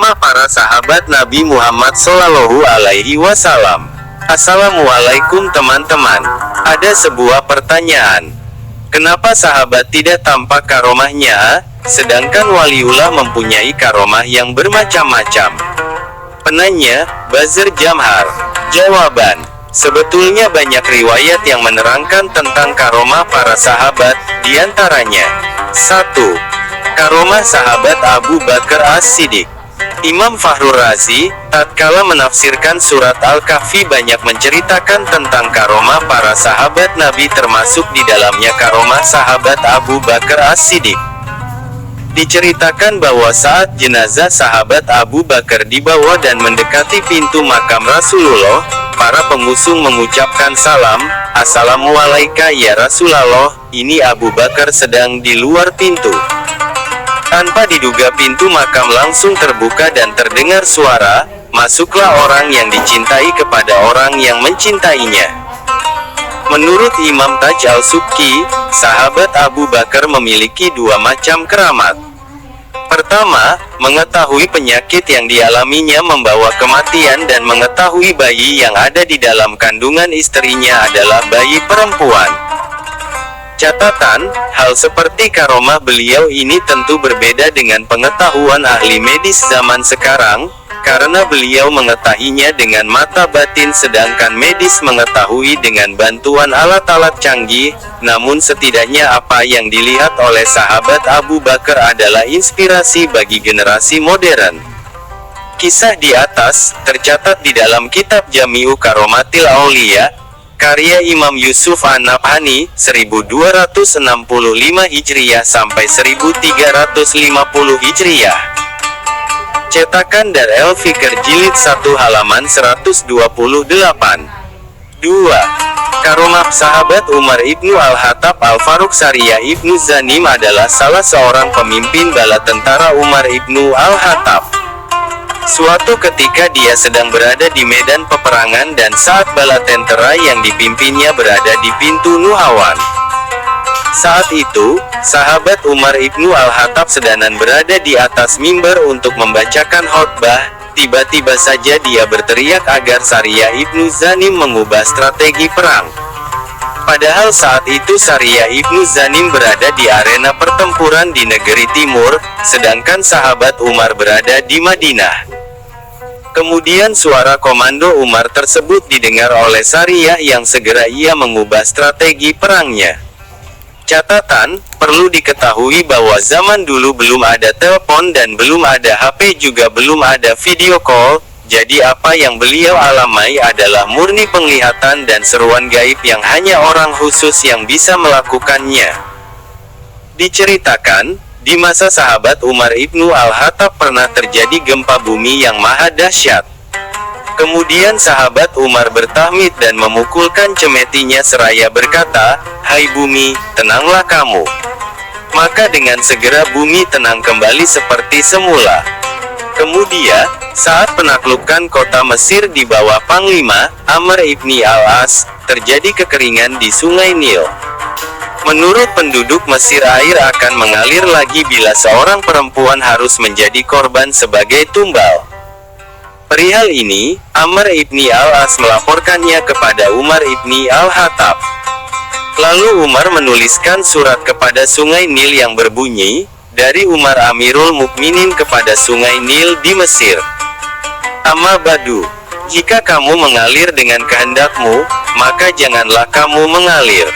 Karomah para sahabat Nabi Muhammad Shallallahu Alaihi Wasallam. Assalamualaikum teman-teman. Ada sebuah pertanyaan. Kenapa sahabat tidak tampak karomahnya, sedangkan waliullah mempunyai karomah yang bermacam-macam? Penanya, Bazar Jamhar. Jawaban, sebetulnya banyak riwayat yang menerangkan tentang karomah para sahabat, diantaranya 1. Karomah sahabat Abu Bakar As-Siddiq. Imam Fakhrur Razi, tatkala menafsirkan surat Al-Kahfi banyak menceritakan tentang karomah para sahabat Nabi, termasuk di dalamnya karomah sahabat Abu Bakar As-Siddiq. Diceritakan bahwa saat jenazah sahabat Abu Bakar dibawa dan mendekati pintu makam Rasulullah, para pengusung mengucapkan salam, "Assalamualaikum ya Rasulullah." Ini Abu Bakar sedang di luar pintu. Tanpa diduga pintu makam langsung terbuka dan terdengar suara, "Masuklah orang yang dicintai kepada orang yang mencintainya." Menurut Imam Taj Al-Subki, sahabat Abu Bakar memiliki dua macam keramat. Pertama, mengetahui penyakit yang dialaminya membawa kematian dan mengetahui bayi yang ada di dalam kandungan istrinya adalah bayi perempuan. Catatan, hal seperti karomah beliau ini tentu berbeda dengan pengetahuan ahli medis zaman sekarang, karena beliau mengetahuinya dengan mata batin sedangkan medis mengetahui dengan bantuan alat-alat canggih. Namun setidaknya apa yang dilihat oleh sahabat Abu Bakar adalah inspirasi bagi generasi modern. Kisah di atas tercatat di dalam kitab Jami'u Karomatil Aulia, karya Imam Yusuf An-Nabhani, 1265 Hijriyah sampai 1350 Hijriyah. Cetakan Dar El-Fikr Jilid 1 halaman 128. 2. Karomah sahabat Umar ibnu Al-Hattab Al-Faruq Sariyah ibnu Zanim adalah salah seorang pemimpin bala tentara Umar ibnu Al-Hattab. Suatu ketika dia sedang berada di medan peperangan dan saat bala tentara yang dipimpinnya berada di pintu Nuhawan. Saat itu, sahabat Umar ibnu Al-Hattab sedanan berada di atas mimbar untuk membacakan khotbah. Tiba-tiba saja dia berteriak agar Sariyah ibnu Zanim mengubah strategi perang. Padahal saat itu Sariyah ibnu Zanim berada di arena pertempuran di negeri timur, sedangkan sahabat Umar berada di Madinah. Kemudian suara komando Umar tersebut didengar oleh Sariyah yang segera ia mengubah strategi perangnya. Catatan, perlu diketahui bahwa zaman dulu belum ada telepon dan belum ada HP, juga belum ada video call, jadi apa yang beliau alami adalah murni penglihatan dan seruan gaib yang hanya orang khusus yang bisa melakukannya. Diceritakan, di masa sahabat Umar ibnu Al-Hattab pernah terjadi gempa bumi yang maha dahsyat. Kemudian sahabat Umar bertahmid dan memukulkan cemetinya seraya berkata, "Hai bumi, tenanglah kamu." Maka dengan segera bumi tenang kembali seperti semula. Kemudian, saat penaklukan kota Mesir di bawah Panglima Amr ibni Al-As, terjadi kekeringan di Sungai Nil. Menurut penduduk Mesir, air akan mengalir lagi bila seorang perempuan harus menjadi korban sebagai tumbal. Perihal ini, Amr ibni Al-As melaporkannya kepada Umar ibni Al-Hattab. Lalu Umar menuliskan surat kepada Sungai Nil yang berbunyi, "Dari Umar Amirul Mukminin kepada Sungai Nil di Mesir. Amma ba'du, jika kamu mengalir dengan kehendakmu, maka janganlah kamu mengalir.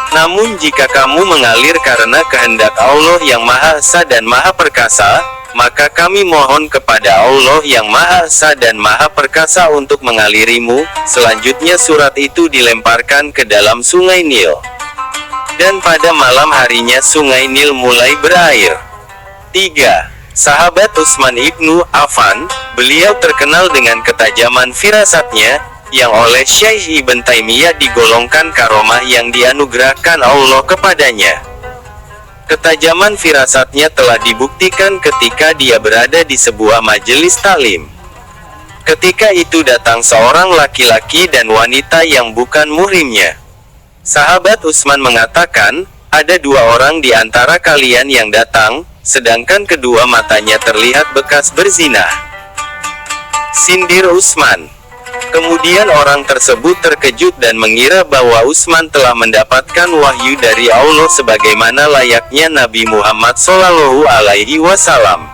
Namun jika kamu mengalir karena kehendak Allah yang Maha Esa dan Maha Perkasa, maka kami mohon kepada Allah yang Maha Esa dan Maha Perkasa untuk mengalirimu." Selanjutnya surat itu dilemparkan ke dalam Sungai Nil. Dan pada malam harinya Sungai Nil mulai berair. 3. Sahabat Utsman ibnu Affan, beliau terkenal dengan ketajaman firasatnya, yang oleh Syekh Ibn Taimiyah digolongkan karomah yang dianugerahkan Allah kepadanya. Ketajaman firasatnya telah dibuktikan ketika dia berada di sebuah majelis taklim. Ketika itu datang seorang laki-laki dan wanita yang bukan muhrimnya. Sahabat Utsman mengatakan, "Ada dua orang di antara kalian yang datang, sedangkan kedua matanya terlihat bekas berzina. Sindir Utsman. Kemudian orang tersebut terkejut dan mengira bahwa Utsman telah mendapatkan wahyu dari Allah sebagaimana layaknya Nabi Muhammad Shallallahu Alaihi Wasallam.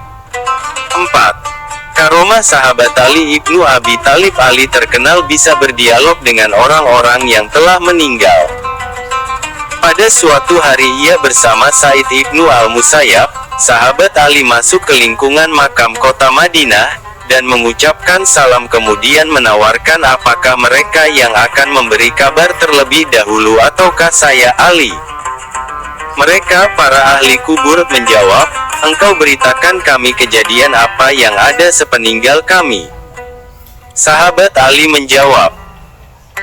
4. Karomah sahabat Ali ibnu Abi Thalib. Ali terkenal bisa berdialog dengan orang-orang yang telah meninggal. Pada suatu hari ia bersama Said ibnu Al-Musayyab, sahabat Ali, masuk ke lingkungan makam kota Madinah, dan mengucapkan salam kemudian menawarkan apakah mereka yang akan memberi kabar terlebih dahulu ataukah saya Ali. Mereka para ahli kubur menjawab, engkau beritakan kami kejadian apa yang ada sepeninggal kami. Sahabat Ali menjawab,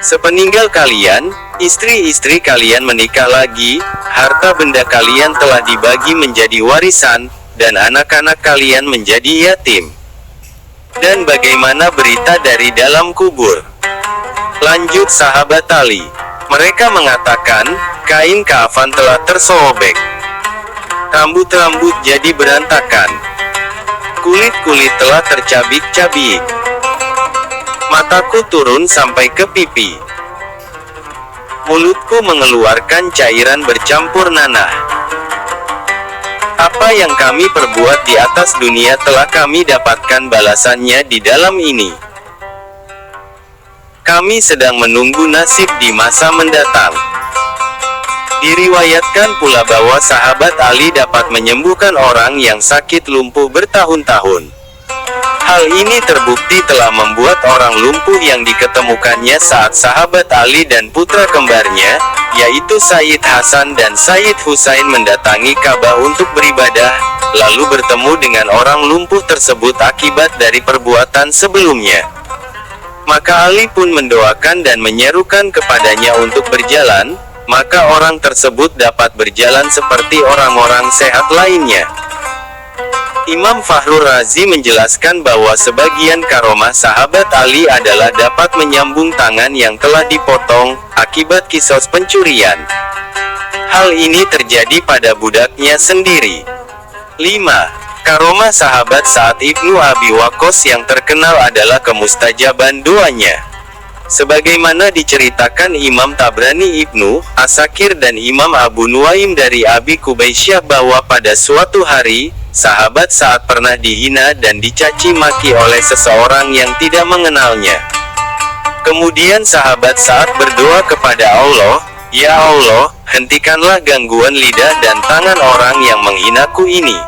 sepeninggal kalian, istri-istri kalian menikah lagi, harta benda kalian telah dibagi menjadi warisan, dan anak-anak kalian menjadi yatim. Dan bagaimana berita dari dalam kubur? Lanjut sahabat Ali. Mereka mengatakan, kain kafan telah tersobek. Rambut-rambut jadi berantakan. Kulit-kulit telah tercabik-cabik. Mataku turun sampai ke pipi. Mulutku mengeluarkan cairan bercampur nanah. Apa yang kami perbuat di atas dunia telah kami dapatkan balasannya di dalam ini. Kami sedang menunggu nasib di masa mendatang. Diriwayatkan pula bahwa sahabat Ali dapat menyembuhkan orang yang sakit lumpuh bertahun-tahun. Hal ini terbukti telah membuat orang lumpuh yang diketemukannya saat sahabat Ali dan putra kembarnya, yaitu Sayyid Hasan dan Sayyid Husain, mendatangi Ka'bah untuk beribadah, lalu bertemu dengan orang lumpuh tersebut akibat dari perbuatan sebelumnya. Maka Ali pun mendoakan dan menyerukan kepadanya untuk berjalan, maka orang tersebut dapat berjalan seperti orang-orang sehat lainnya. Imam Fakhrur Razi menjelaskan bahwa sebagian karomah sahabat Ali adalah dapat menyambung tangan yang telah dipotong akibat kisos pencurian. Hal ini terjadi pada budaknya sendiri. 5. Karomah sahabat Sa'ad ibnu Abi Waqqas yang terkenal adalah kemustajaban doanya. Sebagaimana diceritakan Imam Tabrani, Ibnu Asakir dan Imam Abu Nuaim dari Abi Kubaisyah bahwa pada suatu hari, sahabat Sa'ad pernah dihina dan dicaci maki oleh seseorang yang tidak mengenalnya. Kemudian sahabat Sa'ad berdoa kepada Allah, "Ya Allah, hentikanlah gangguan lidah dan tangan orang yang menghinaku ini."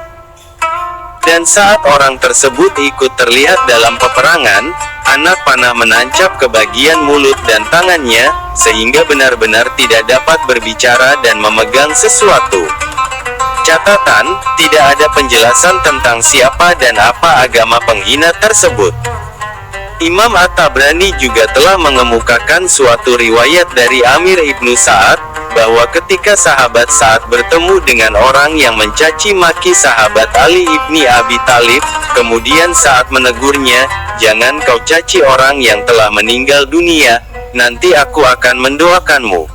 Dan saat orang tersebut ikut terlihat dalam peperangan, anak panah menancap ke bagian mulut dan tangannya, sehingga benar-benar tidak dapat berbicara dan memegang sesuatu. Catatan, tidak ada penjelasan tentang siapa dan apa agama penghina tersebut. Imam At-Tabrani juga telah mengemukakan suatu riwayat dari Amir ibnu Sa'ad, bahwa ketika sahabat Sa'ad bertemu dengan orang yang mencaci maki sahabat Ali ibni Abi Thalib, kemudian Sa'ad menegurnya, "Jangan kau caci orang yang telah meninggal dunia, nanti aku akan mendoakanmu."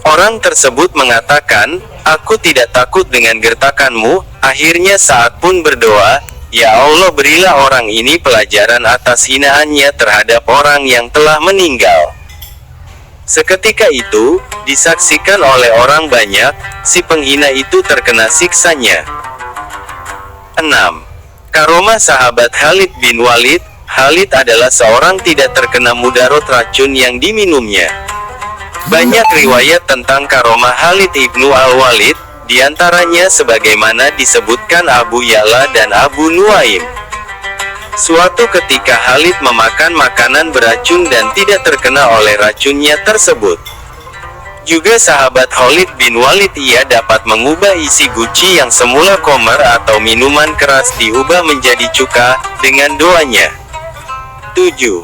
Orang tersebut mengatakan, "Aku tidak takut dengan gertakanmu." Akhirnya Sa'ad pun berdoa, "Ya Allah, berilah orang ini pelajaran atas hinaannya terhadap orang yang telah meninggal." Seketika itu, disaksikan oleh orang banyak, si penghina itu terkena siksanya. 6. Karomah sahabat Khalid bin Walid. Khalid adalah seorang tidak terkena mudarat racun yang diminumnya. Banyak riwayat tentang karomah Khalid ibnu Al-Walid, diantaranya sebagaimana disebutkan Abu Ya'la dan Abu Nuaim. Suatu ketika Khalid memakan makanan beracun dan tidak terkena oleh racunnya tersebut. Juga sahabat Khalid bin Walid, ia dapat mengubah isi guci yang semula khamar atau minuman keras diubah menjadi cuka, dengan doanya. 7.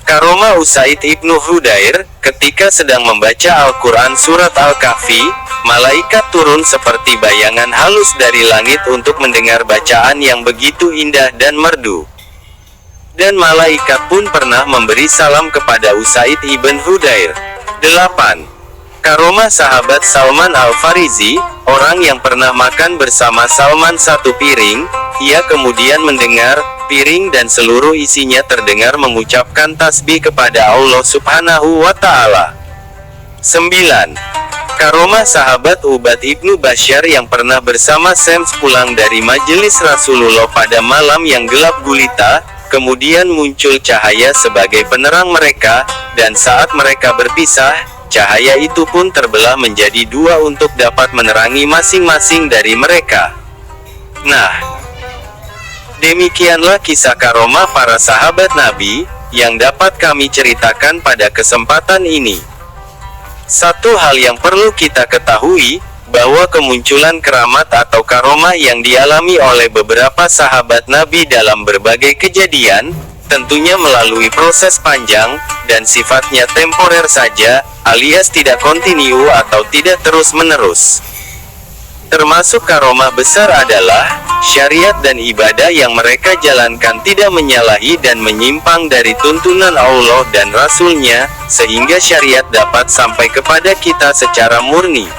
Karomah Usaid ibnu Hudair. Ketika sedang membaca Al-Quran surat Al-Kahfi, malaikat turun seperti bayangan halus dari langit untuk mendengar bacaan yang begitu indah dan merdu. Dan malaikat pun pernah memberi salam kepada Usaid ibn Hudair. 8. Karomah sahabat Salman Al-Farisi, orang yang pernah makan bersama Salman satu piring, ia kemudian mendengar, piring dan seluruh isinya terdengar mengucapkan tasbih kepada Allah Subhanahu wa Ta'ala. 9. Karomah sahabat Ubad ibnu Bashar yang pernah bersama Syams pulang dari majelis Rasulullah pada malam yang gelap gulita, kemudian muncul cahaya sebagai penerang mereka, dan saat mereka berpisah, cahaya itu pun terbelah menjadi dua untuk dapat menerangi masing-masing dari mereka. Nah, demikianlah kisah karomah para sahabat Nabi, yang dapat kami ceritakan pada kesempatan ini. Satu hal yang perlu kita ketahui, bahwa kemunculan keramat atau karomah yang dialami oleh beberapa sahabat Nabi dalam berbagai kejadian, tentunya melalui proses panjang, dan sifatnya temporer saja, alias tidak kontinu atau tidak terus-menerus. Termasuk karomah besar adalah, syariat dan ibadah yang mereka jalankan tidak menyalahi dan menyimpang dari tuntunan Allah dan Rasul-Nya, sehingga syariat dapat sampai kepada kita secara murni.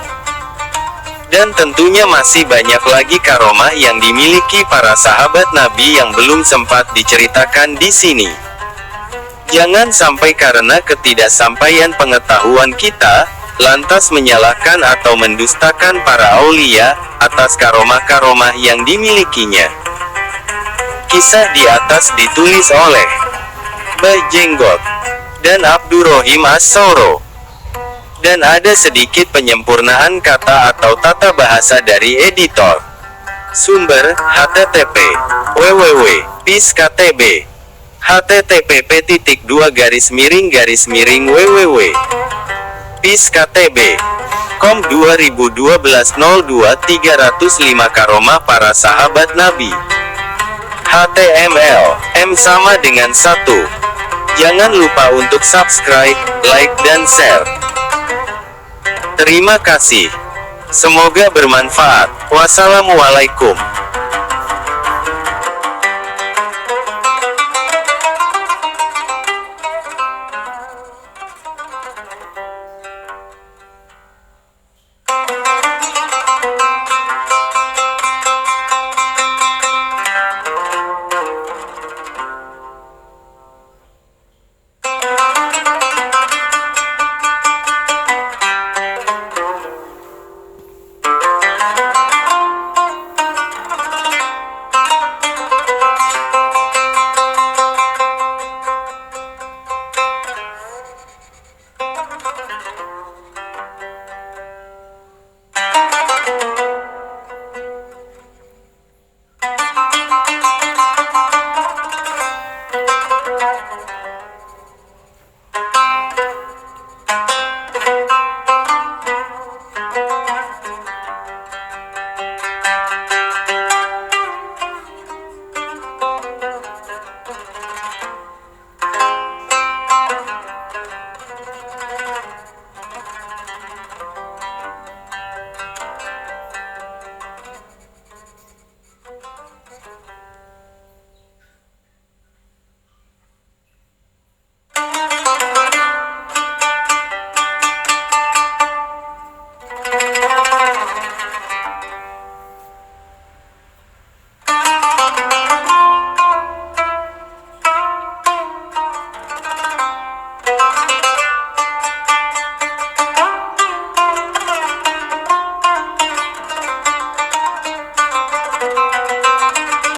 Dan tentunya masih banyak lagi karomah yang dimiliki para sahabat Nabi yang belum sempat diceritakan di sini. Jangan sampai karena ketidaksampaian pengetahuan kita, lantas menyalahkan atau mendustakan para aulia, atas karomah-karomah yang dimilikinya. Kisah di atas ditulis oleh Bah Jenggot dan Abdurrohim As-Soro. Dan ada sedikit penyempurnaan kata atau tata bahasa dari editor. Sumber, http://www.piskatb http://www.piskatb.com 2012-02-305 Karomah para sahabat Nabi. HTML, M sama dengan 1. Jangan lupa untuk subscribe, like dan share. Terima kasih. Semoga bermanfaat. Wassalamualaikum.